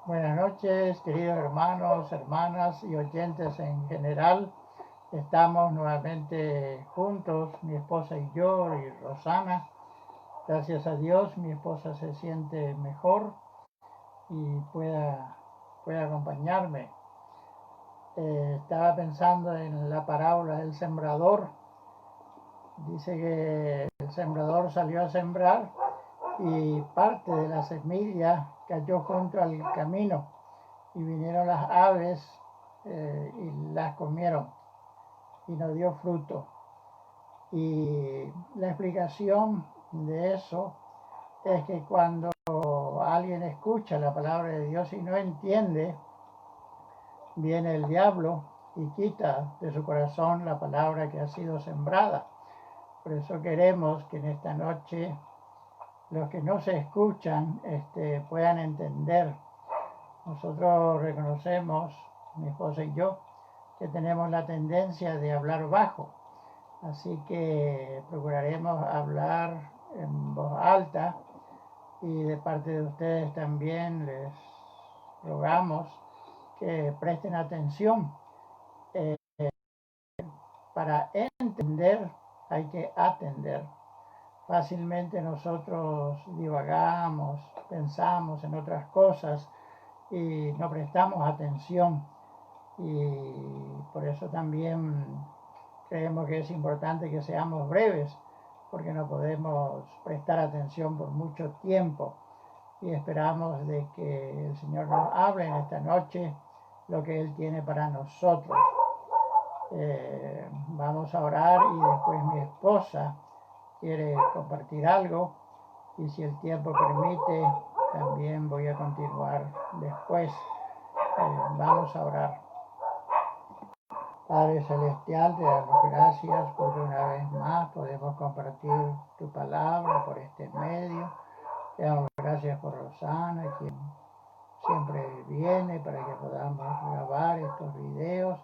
Buenas noches, queridos hermanos, hermanas y oyentes en general. Estamos nuevamente juntos, mi esposa y yo y Rosana. Gracias a Dios, mi esposa se siente mejor y puede acompañarme. Estaba pensando en la parábola del sembrador. Dice que el sembrador salió a sembrar y parte de la semilla cayó junto al camino y vinieron las aves y las comieron y no dio fruto. Y la explicación de eso es que cuando alguien escucha la palabra de Dios y no entiende, viene el diablo y quita de su corazón la palabra que ha sido sembrada. Por eso queremos que en esta noche los que no se escuchan puedan entender. Nosotros reconocemos, mi esposa y yo, que tenemos la tendencia de hablar bajo, así que procuraremos hablar en voz alta y de parte de ustedes también les rogamos que presten atención. Para entender hay que atender. Fácilmente nosotros divagamos, pensamos en otras cosas y no prestamos atención, y por eso también creemos que es importante que seamos breves, porque no podemos prestar atención por mucho tiempo, y esperamos de que el Señor nos hable en esta noche lo que Él tiene para nosotros. Vamos a orar y después mi esposa quiere compartir algo, y si el tiempo permite también voy a continuar después. Vamos a orar. Padre Celestial, te damos gracias porque una vez más podemos compartir tu palabra por este medio. Te damos gracias por Rosana, quien siempre viene para que podamos grabar estos videos,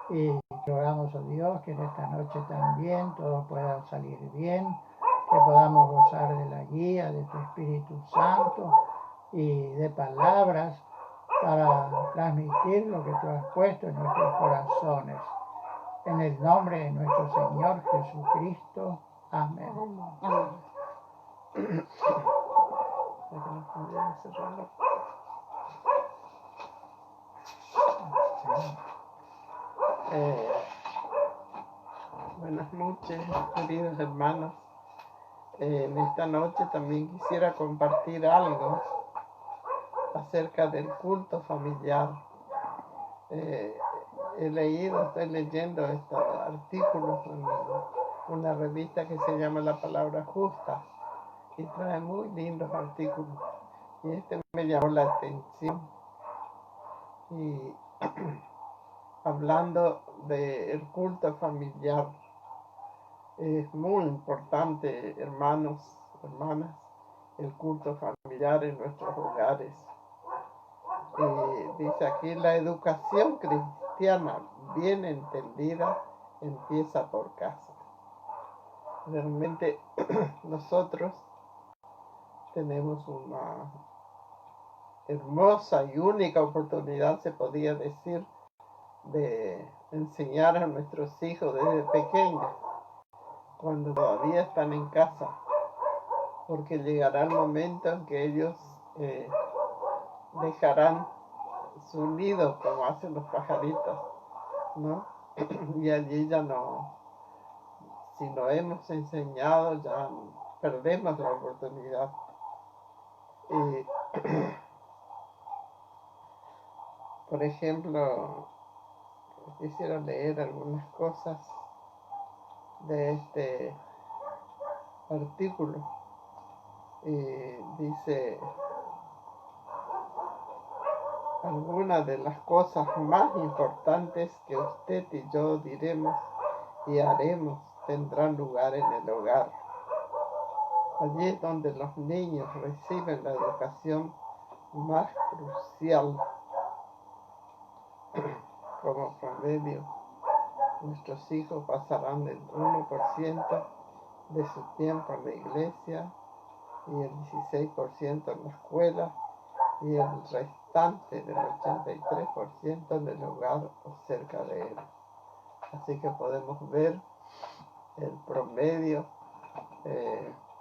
y rogamos a Dios que en esta noche también todo pueda salir bien, que podamos gozar de la guía de tu Espíritu Santo y de palabras para transmitir lo que tú has puesto en nuestros corazones. En el nombre de nuestro Señor Jesucristo. Amén. Buenas noches, queridos hermanos. En esta noche también quisiera compartir algo acerca del culto familiar. Estoy leyendo estos artículos en una revista que se llama La Palabra Justa, y trae muy lindos artículos, y este me llamó la atención. Y hablando del culto familiar, es muy importante, hermanos, hermanas, el culto familiar en nuestros hogares. Dice aquí, la educación cristiana bien entendida empieza por casa. Realmente nosotros tenemos una hermosa y única oportunidad, se podría decir, de enseñar a nuestros hijos desde pequeños, cuando todavía están en casa, porque llegará el momento en que ellos dejarán su nido, como hacen los pajaritos, ¿no? Y allí ya no, si no hemos enseñado, ya perdemos la oportunidad. Por ejemplo, quisiera leer algunas cosas de este artículo. Dice, algunas de las cosas más importantes que usted y yo diremos y haremos tendrán lugar en el hogar. Allí es donde los niños reciben la educación más crucial. Como promedio, nuestros hijos pasarán el 1% de su tiempo en la iglesia y el 16% en la escuela, y el restante del 83% en el hogar o cerca de él. Así que podemos ver el promedio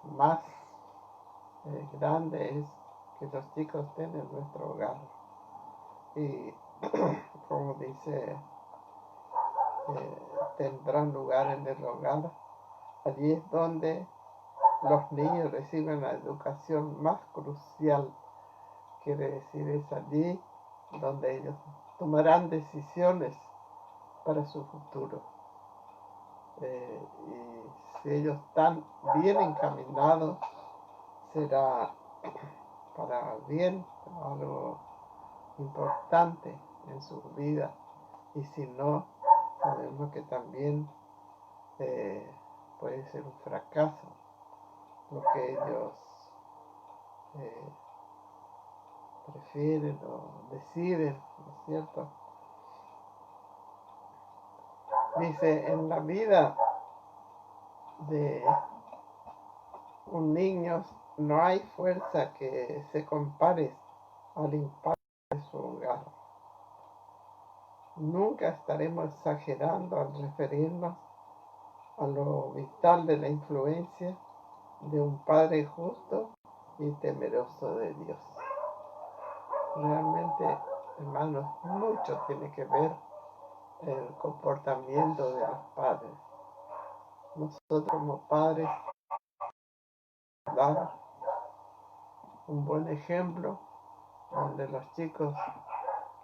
más grande es que los chicos estén en nuestro hogar. Y como dice, tendrán lugar en el hogar. Allí es donde los niños reciben la educación más crucial. Quiere decir, es allí donde ellos tomarán decisiones para su futuro. Y si ellos están bien encaminados, será para bien, algo importante en su vida. Y si no, sabemos que también puede ser un fracaso lo que ellos prefieren o deciden, ¿no es cierto? Dice, en la vida de un niño no hay fuerza que se compare al impacto de su hogar. Nunca estaremos exagerando al referirnos a lo vital de la influencia de un padre justo y temeroso de Dios. Realmente, hermanos, mucho tiene que ver el comportamiento de los padres. Nosotros como padres dar un buen ejemplo donde los chicos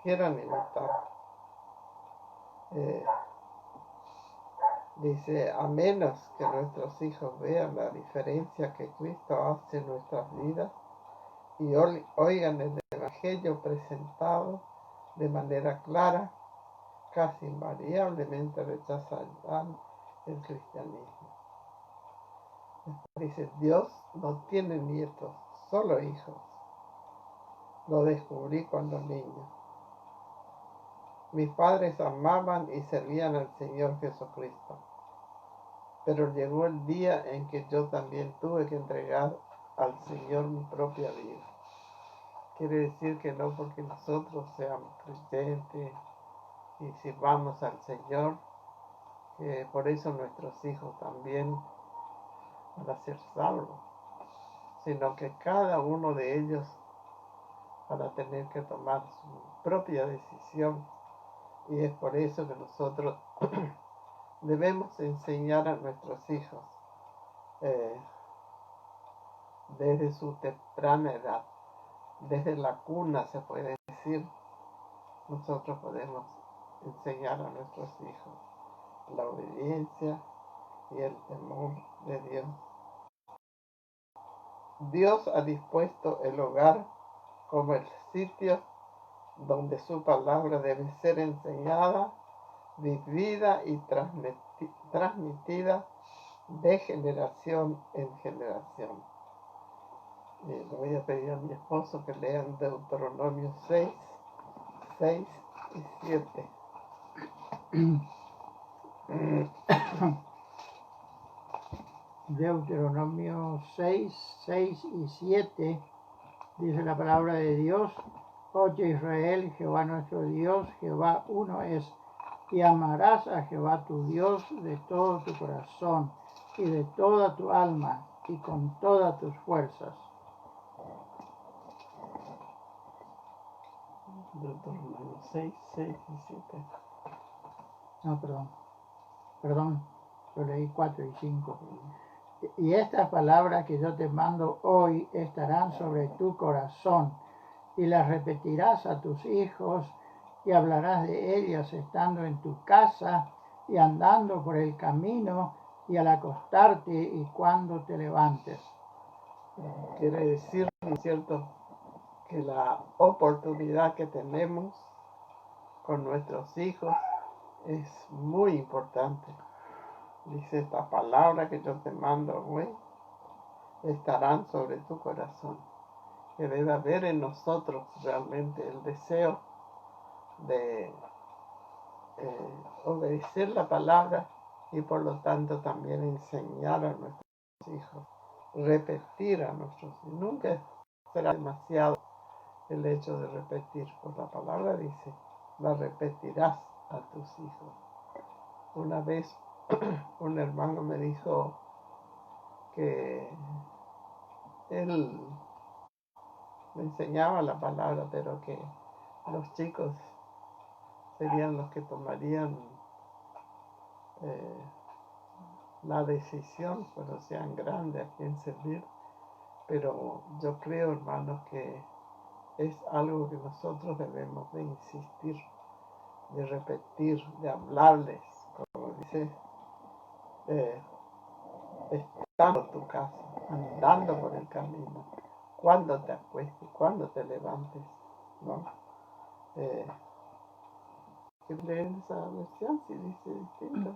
quieran imitar. Dice, a menos que nuestros hijos vean la diferencia que Cristo hace en nuestras vidas y oigan el Evangelio presentado de manera clara, casi invariablemente rechazarán el cristianismo. Dice, Dios no tiene nietos, solo hijos. Lo descubrí cuando niño. Mis padres amaban y servían al Señor Jesucristo. Pero llegó el día en que yo también tuve que entregar al Señor mi propia vida. Quiere decir que no porque nosotros seamos creyentes y sirvamos al Señor, que por eso nuestros hijos también van a ser salvos, sino que cada uno de ellos van a tener que tomar su propia decisión. Y es por eso que nosotros debemos enseñar a nuestros hijos desde su temprana edad, desde la cuna se puede decir, nosotros podemos enseñar a nuestros hijos la obediencia y el temor de Dios. Dios ha dispuesto el hogar como el sitio donde su palabra debe ser enseñada, vivida y transmitida de generación en generación. Le voy a pedir a mi esposo que lean Deuteronomio 6 y 7. Deuteronomio 6 y 7 dice la palabra de Dios: Oye Israel, Jehová nuestro Dios, Jehová uno es, y amarás a Jehová tu Dios de todo tu corazón y de toda tu alma y con todas tus fuerzas. Deuteronomio 6 y 7. No, perdón, yo leí 4 y 5. Y estas palabras que yo te mando hoy estarán sobre tu corazón, y las repetirás a tus hijos, y hablarás de ellas estando en tu casa, y andando por el camino, y al acostarte, y cuando te levantes. Quiere decir, ¿no es cierto?, que la oportunidad que tenemos con nuestros hijos es muy importante. Dice, esta palabra que yo te mando hoy estarán sobre tu corazón. Que debe haber en nosotros realmente el deseo de obedecer la palabra y por lo tanto también enseñar a nuestros hijos, repetir a nuestros hijos. Nunca será demasiado el hecho de repetir, pues la palabra dice, la repetirás a tus hijos. Una vez un hermano me dijo que él me enseñaba la palabra, pero que los chicos serían los que tomarían la decisión cuando sean grandes a quién servir. Pero yo creo, hermanos, que es algo que nosotros debemos de insistir, de repetir, de hablarles, como dice, estando en tu casa, andando por el camino, cuando te acuestes, cuando te levantes, ¿no? ¿Qué leen esa versión? Si dice distinto.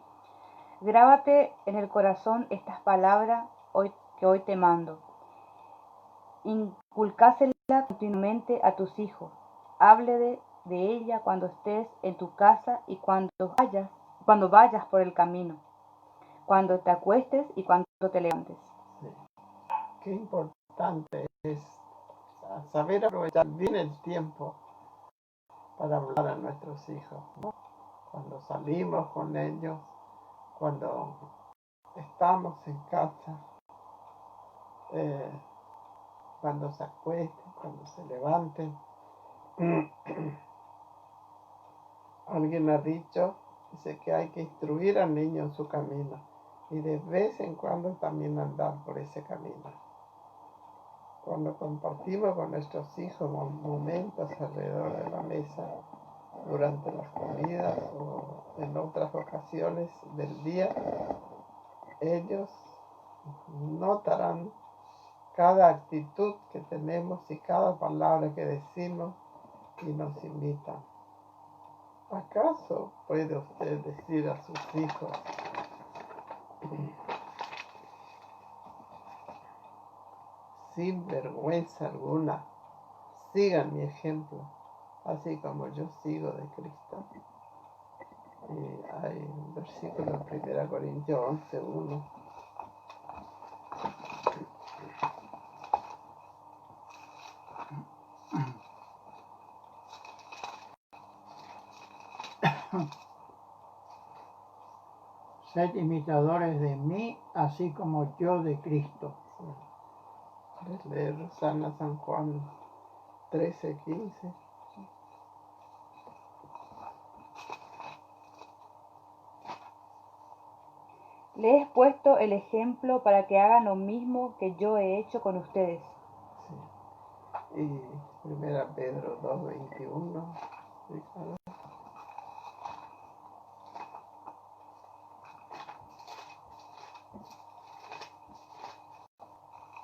Grábate en el corazón estas palabras que hoy te mando. Inculcásela continuamente a tus hijos. Hable de ella cuando estés en tu casa y cuando vayas por el camino, cuando te acuestes y cuando te levantes. Sí. Qué importante es saber aprovechar bien el tiempo para hablar a nuestros hijos, ¿no? Cuando salimos con ellos, cuando estamos en casa, cuando se acuesten, cuando se levanten. Alguien ha dicho, dice que hay que instruir al niño en su camino y de vez en cuando también andar por ese camino. Cuando compartimos con nuestros hijos momentos alrededor de la mesa, durante las comidas o en otras ocasiones del día, ellos notarán cada actitud que tenemos y cada palabra que decimos y nos imitan. ¿Acaso puede usted decir a sus hijos, sin vergüenza alguna, sigan mi ejemplo, así como yo sigo de Cristo? Y hay un versículo en 1 Corintios 11:1. Sed imitadores de mí, así como yo de Cristo. ¿Quieres leer, Rosana, San Juan 13:15? Les he puesto el ejemplo para que hagan lo mismo que yo he hecho con ustedes. Sí. Y 1 Pedro 2:21.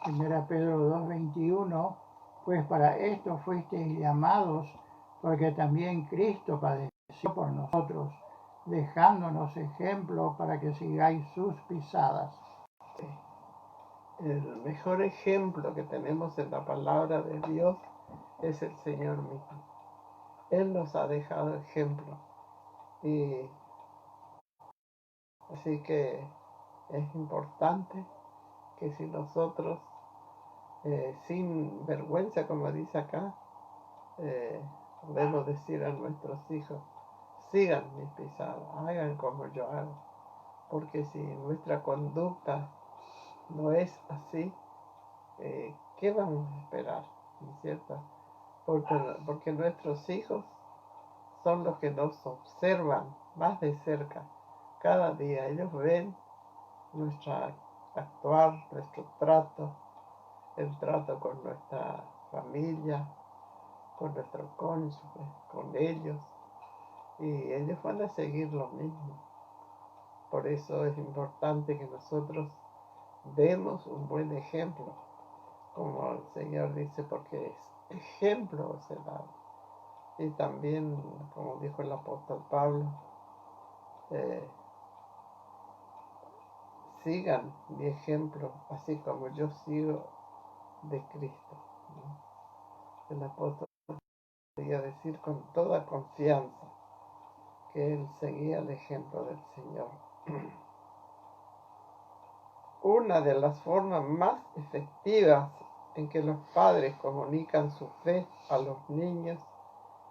Primera Pedro 2:21, pues para esto fuisteis llamados, porque también Cristo padeció por nosotros, dejándonos ejemplo para que sigáis sus pisadas. El mejor ejemplo que tenemos en la palabra de Dios es el Señor mismo. Él nos ha dejado ejemplo. Y así que es importante que si nosotros, sin vergüenza, como dice acá, podemos decir a nuestros hijos, sigan mis pisadas, hagan como yo hago. Porque si nuestra conducta no es así, ¿qué vamos a esperar? ¿No es cierto? Porque nuestros hijos son los que nos observan más de cerca cada día. Ellos ven nuestro actuar, nuestro trato, el trato con nuestra familia, con nuestro cónyuge, con ellos, y ellos van a seguir lo mismo. Por eso es importante que nosotros demos un buen ejemplo, como el Señor dice, porque es ejemplo se da. Y también, como dijo el apóstol Pablo, sigan mi ejemplo, así como yo sigo de Cristo, ¿no? El apóstol podía decir con toda confianza que él seguía el ejemplo del Señor. Una de las formas más efectivas en que los padres comunican su fe a los niños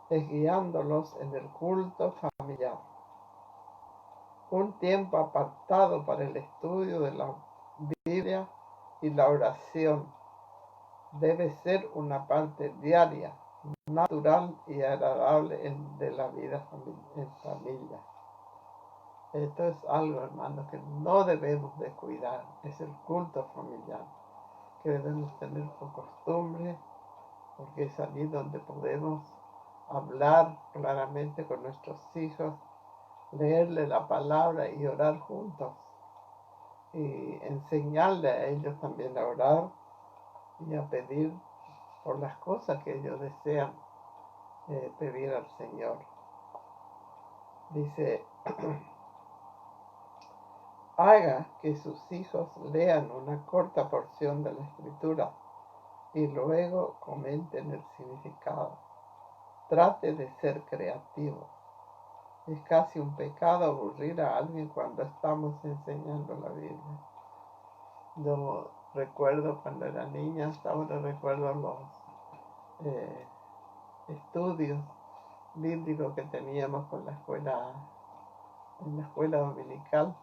es guiándolos en el culto familiar. Un tiempo apartado para el estudio de la Biblia y la oración debe ser una parte diaria, natural y agradable de la vida en familia. Esto es algo, hermanos, que no debemos descuidar, es el culto familiar, que debemos tener por costumbre, porque es allí donde podemos hablar claramente con nuestros hijos, leerle la palabra y orar juntos, y enseñarle a ellos también a orar y a pedir por las cosas que ellos desean pedir al Señor. Dice, haga que sus hijos lean una corta porción de la Escritura y luego comenten el significado. Trate de ser creativo. Es casi un pecado aburrir a alguien cuando estamos enseñando la Biblia. Yo recuerdo cuando era niña, hasta ahora recuerdo los estudios bíblicos que teníamos en la escuela dominical,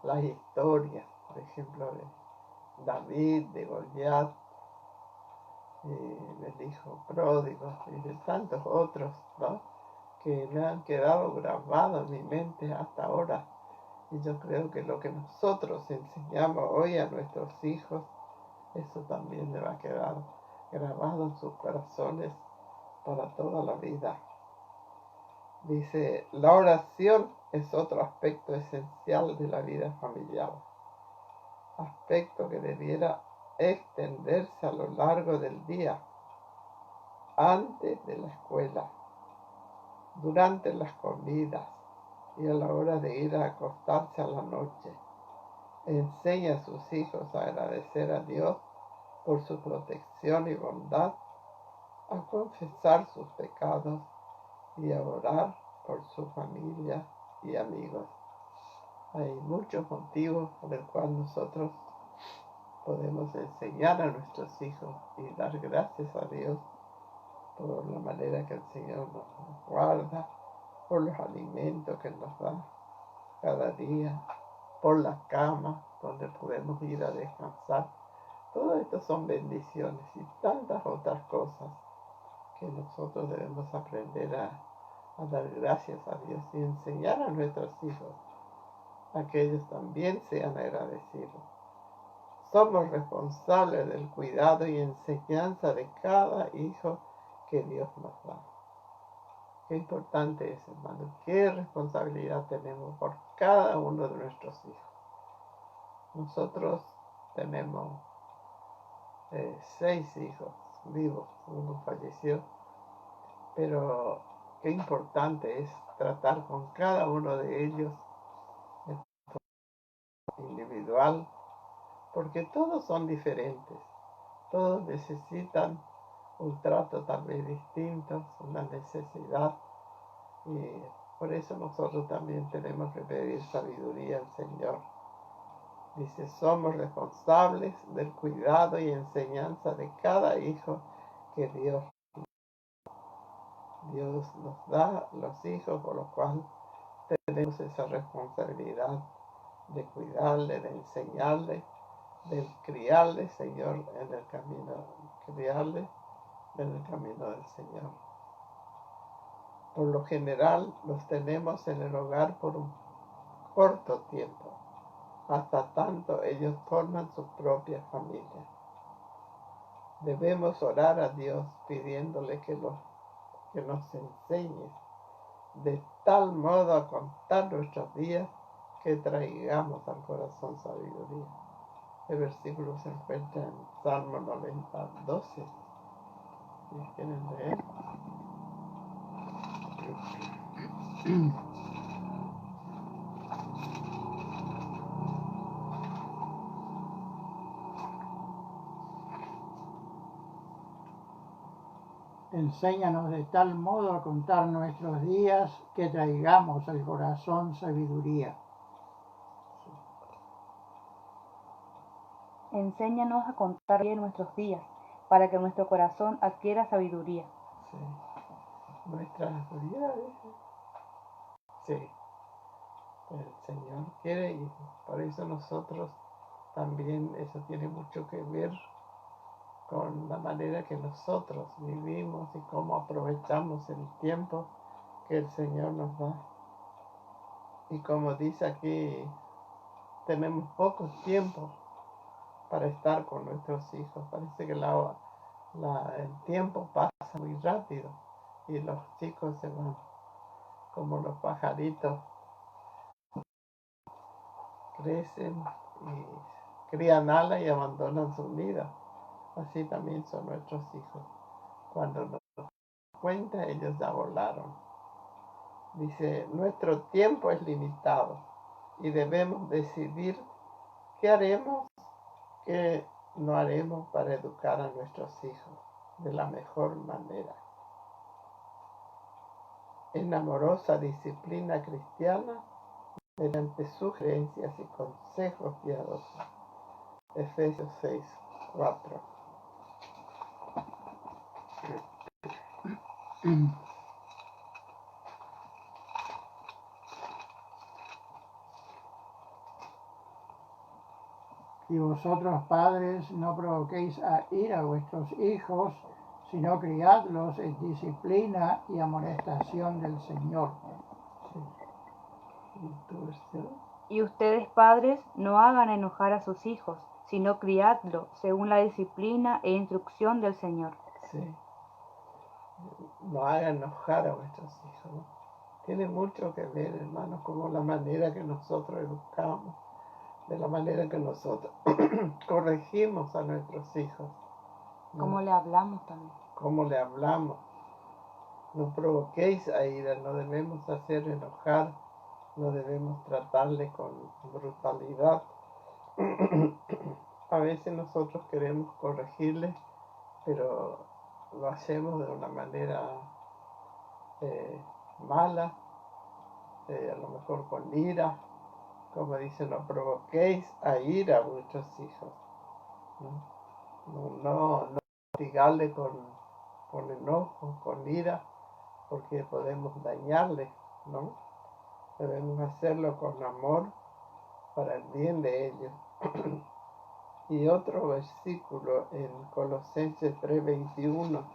las historias, por ejemplo, de David, de Goliat, del hijo pródigo y de tantos otros, ¿no?, que me han quedado grabados en mi mente hasta ahora. Y yo creo que lo que nosotros enseñamos hoy a nuestros hijos, eso también le va a quedar grabado en sus corazones para toda la vida. Dice, la oración es otro aspecto esencial de la vida familiar, aspecto que debiera extenderse a lo largo del día, antes de la escuela, durante las comidas y a la hora de ir a acostarse a la noche. Enseña a sus hijos a agradecer a Dios por su protección y bondad, a confesar sus pecados y a orar por su familia y amigos. Hay muchos motivos por el cual nosotros podemos enseñar a nuestros hijos y dar gracias a Dios por la manera que el Señor nos guarda, por los alimentos que nos da cada día, por la cama donde podemos ir a descansar. Todo esto son bendiciones y tantas otras cosas que nosotros debemos aprender a dar gracias a Dios y enseñar a nuestros hijos a que ellos también sean agradecidos. Somos responsables del cuidado y enseñanza de cada hijo que Dios nos da. Qué importante es, hermano, qué responsabilidad tenemos por cada uno de nuestros hijos. Nosotros tenemos 6 hijos vivos, uno falleció, pero qué importante es tratar con cada uno de ellos de forma individual, porque todos son diferentes, todos necesitan un trato tal vez distinto, una necesidad, y por eso nosotros también tenemos que pedir sabiduría al Señor. Dice, somos responsables del cuidado y enseñanza de cada hijo que Dios nos da los hijos, por lo cual tenemos esa responsabilidad de cuidarle, de enseñarle, de criarle, Señor, en el camino, criarle en el camino del Señor. Por lo general los tenemos en el hogar por un corto tiempo, hasta tanto ellos forman su propia familia. Debemos orar a Dios pidiéndole que nos enseñe de tal modo a contar nuestros días que traigamos al corazón sabiduría. El versículo se encuentra en Salmo 90, 12. ¿Sí quieren leer? Enséñanos de tal modo a contar nuestros días que traigamos al corazón sabiduría. Enséñanos a contar bien nuestros días, para que nuestro corazón adquiera sabiduría. Sí. Nuestra vida, sí. El Señor quiere y por eso nosotros también, eso tiene mucho que ver con la manera que nosotros vivimos y cómo aprovechamos el tiempo que el Señor nos da. Y como dice aquí, tenemos poco tiempo para estar con nuestros hijos. Parece que el tiempo pasa muy rápido y los chicos se van como los pajaritos, crecen y crían alas y abandonan su nido. Así también son nuestros hijos. Cuando nos damos cuenta, ellos ya volaron. Dice, nuestro tiempo es limitado y debemos decidir qué haremos, qué no haremos para educar a nuestros hijos de la mejor manera. En amorosa disciplina cristiana, mediante sugerencias y consejos piadosos. Efesios 6:4. Y vosotros, padres, no provoquéis a ira a vuestros hijos, sino criadlos en disciplina y amonestación del Señor. Y ustedes, padres, no hagan enojar a sus hijos, sino criadlo según la disciplina e instrucción del Señor. Sí. No hagan enojar a vuestros hijos, ¿no? Tiene mucho que ver, hermanos, como la manera que nosotros educamos, de la manera que nosotros corregimos a nuestros hijos, ¿no? Cómo le hablamos también. Cómo le hablamos. No provoquéis a ira, no debemos hacer enojar, no debemos tratarle con brutalidad. A veces nosotros queremos corregirle, pero lo hacemos de una manera mala, a lo mejor con ira. Como dice, no provoquéis a ira a vuestros hijos. No castigarle con enojo, con ira, porque podemos dañarle, ¿no? Debemos hacerlo con amor para el bien de ellos. Y otro versículo en Colosenses 3:21,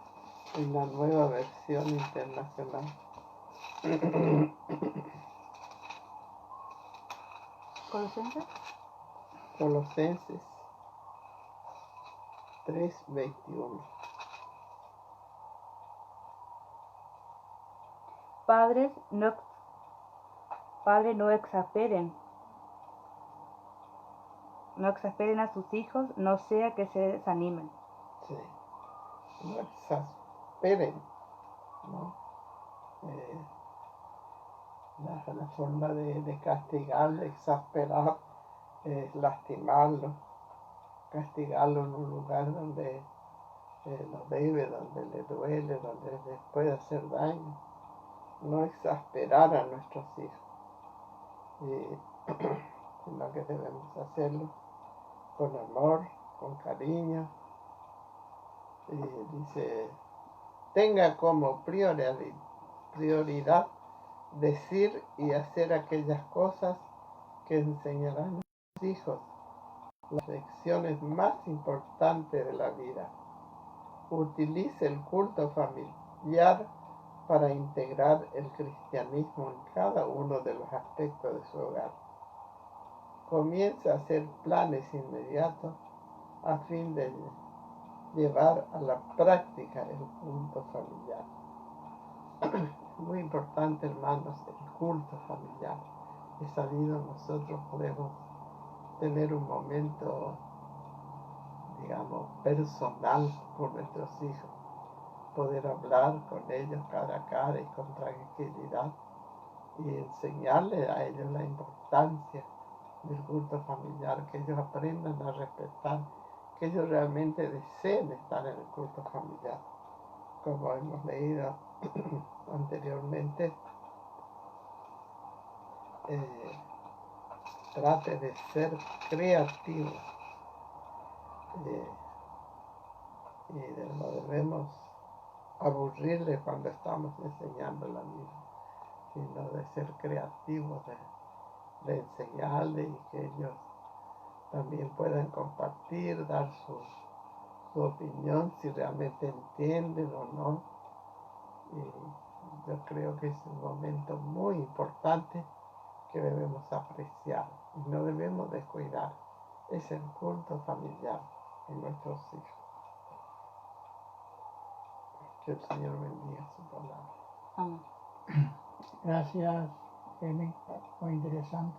en la Nueva Versión Internacional. ¿Colosenses? Colosenses 3:21. Padres, no exasperen a sus hijos, no sea que se desanimen. Sí. No exasperen, ¿no? La forma de castigar, de exasperar, es lastimarlo, castigarlo en un lugar donde lo debe, donde le duele, donde les puede hacer daño. No exasperar a nuestros hijos, sino que debemos hacerlo con amor, con cariño. Y dice, tenga como prioridad decir y hacer aquellas cosas que enseñarán a sus hijos las lecciones más importantes de la vida. Utilice el culto familiar para integrar el cristianismo en cada uno de los aspectos de su hogar. Comience a hacer planes inmediatos a fin de llevar a la práctica el culto familiar. Muy importante, hermanos, el culto familiar. Es sabido, nosotros podemos tener un momento, digamos, personal con nuestros hijos, poder hablar con ellos cara a cara y con tranquilidad y enseñarles a ellos la importancia del culto familiar, que ellos aprendan a respetar, que ellos realmente deseen estar en el culto familiar. Como hemos leído anteriormente, trate de ser creativo, y no debemos aburrirle cuando estamos enseñando la Biblia, sino de ser creativos, de enseñarle y que ellos también puedan compartir, dar su opinión, si realmente entienden o no. Y yo creo que es un momento muy importante que debemos apreciar y no debemos descuidar. Es el culto familiar en nuestros hijos. Que el Señor bendiga su palabra. Amén. Gracias, Emi, muy interesante.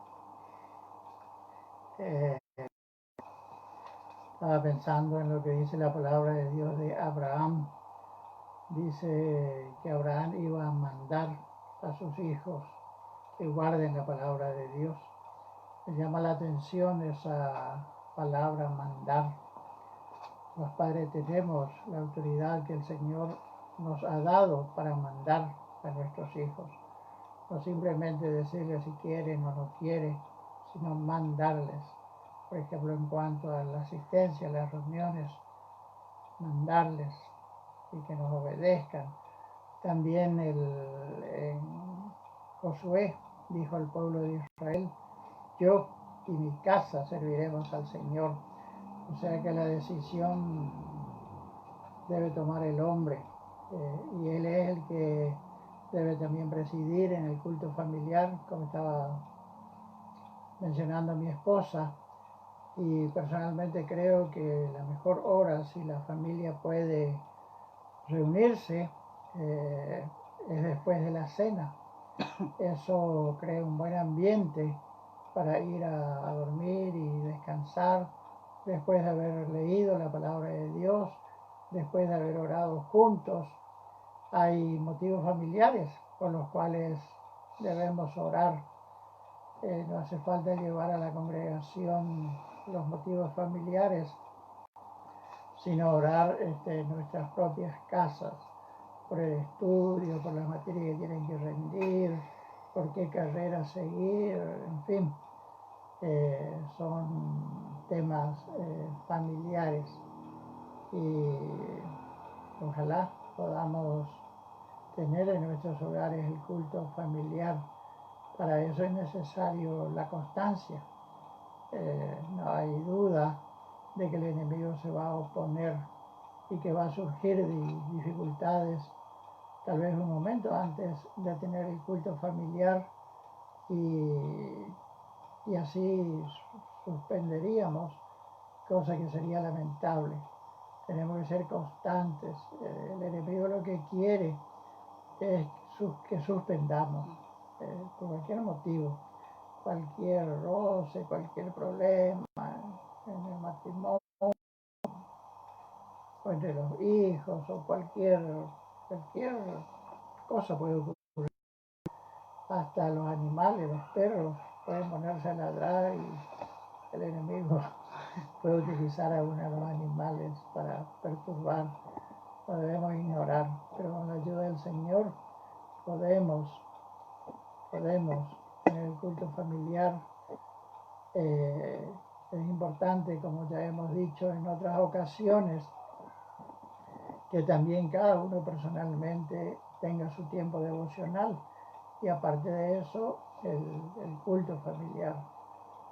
Estaba pensando en lo que dice la palabra de Dios de Abraham. Dice que Abraham iba a mandar a sus hijos que guarden la palabra de Dios. Me llama la atención esa palabra mandar. Los padres tenemos la autoridad que el Señor nos ha dado para mandar a nuestros hijos. No simplemente decirles si quieren o no quieren, sino mandarles. Por ejemplo, en cuanto a la asistencia a las reuniones, mandarles y que nos obedezcan. También en Josué dijo al pueblo de Israel: yo y mi casa serviremos al Señor. O sea que la decisión debe tomar el hombre, y él es el que debe también presidir en el culto familiar, como estaba mencionando mi esposa. Y personalmente creo que la mejor hora, si la familia puede reunirse, es después de la cena. Eso crea un buen ambiente para ir a dormir y descansar después de haber leído la palabra de Dios, después de haber orado juntos. Hay motivos familiares por los cuales debemos orar. No hace falta llevar a la congregación los motivos familiares, sino orar en nuestras propias casas, por el estudio, por las materias que tienen que rendir, por qué carrera seguir, en fin. Son temas familiares, y ojalá podamos tener en nuestros hogares el culto familiar. Para eso es necesario la constancia. No hay duda de que el enemigo se va a oponer y que va a surgir dificultades tal vez un momento antes de tener el culto familiar, y así suspenderíamos, cosa que sería lamentable. Tenemos que ser constantes. El enemigo lo que quiere es que suspendamos, por cualquier motivo, cualquier roce, cualquier problema en el matrimonio, o entre los hijos, o cualquier cosa puede ocurrir. Hasta los animales, los perros, pueden ponerse a ladrar y el enemigo puede utilizar a uno de los animales para perturbar. No debemos ignorar, pero con la ayuda del Señor podemos en el culto familiar. Es importante, como ya hemos dicho en otras ocasiones, que también cada uno personalmente tenga su tiempo devocional, y aparte de eso el culto familiar,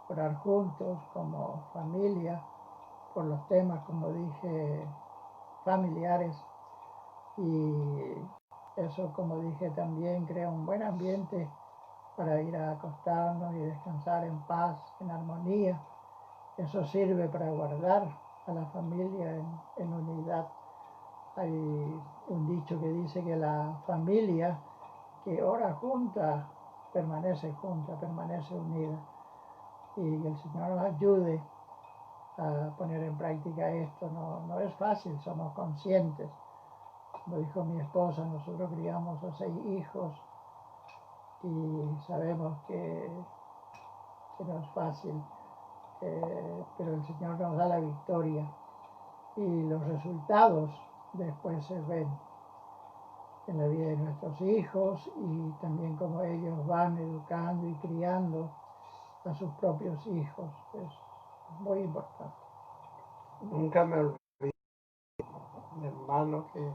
orar juntos como familia por los temas, como dije, familiares. Y eso, como dije, también crea un buen ambiente para ir a acostarnos y descansar en paz, en armonía. Eso sirve para guardar a la familia en unidad. Hay un dicho que dice que la familia que ora junta, permanece unida. Y que el Señor nos ayude a poner en práctica esto. No es fácil, somos conscientes. Como dijo mi esposa, nosotros criamos a 6 hijos y sabemos que no es fácil, pero el Señor nos da la victoria, y los resultados después se ven en la vida de nuestros hijos, y también como ellos van educando y criando a sus propios hijos. Es muy importante. Nunca me olvidé un hermano que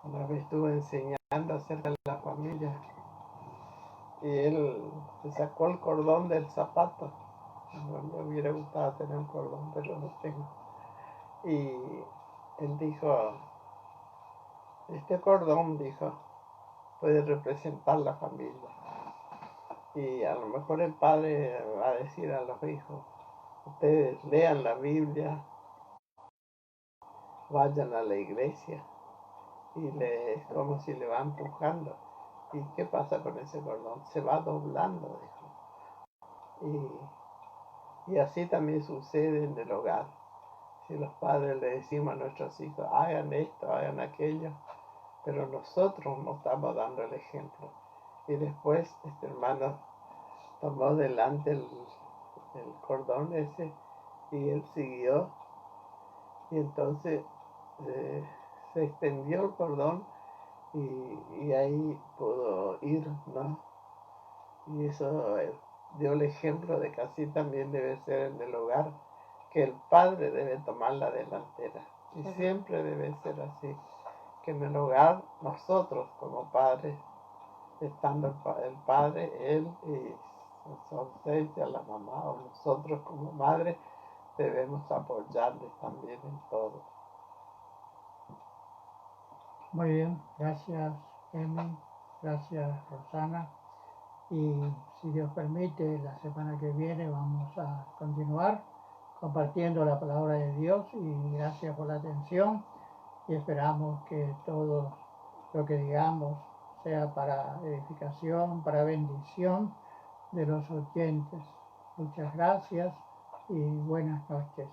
una vez estuvo enseñando acerca de la familia y él se sacó el cordón del zapato. No me hubiera gustado tener un cordón, pero lo tengo. Y él dijo, este cordón, dijo, puede representar la familia. Y a lo mejor el padre va a decir a los hijos, ustedes lean la Biblia, vayan a la iglesia, y es como si le va empujando. ¿Y qué pasa con ese cordón? Se va doblando, dijo. Y así también sucede en el hogar. Si los padres le decimos a nuestros hijos, hagan esto, hagan aquello, pero nosotros no estamos dando el ejemplo. Y después este hermano tomó delante el cordón ese y él siguió. Y entonces se extendió el cordón y ahí pudo ir, ¿no? Y eso dio el ejemplo de que así también debe ser en el hogar, que el padre debe tomar la delantera. Y siempre debe ser así, que en el hogar nosotros como padres, estando el padre, él y su ausencia, la mamá o nosotros como madre, debemos apoyarles también en todo. Muy bien, gracias Emi, gracias Rosana. Y si Dios permite, la semana que viene vamos a continuar compartiendo la palabra de Dios y gracias por la atención y esperamos que todo lo que digamos sea para edificación, para bendición de los oyentes. Muchas gracias y buenas noches.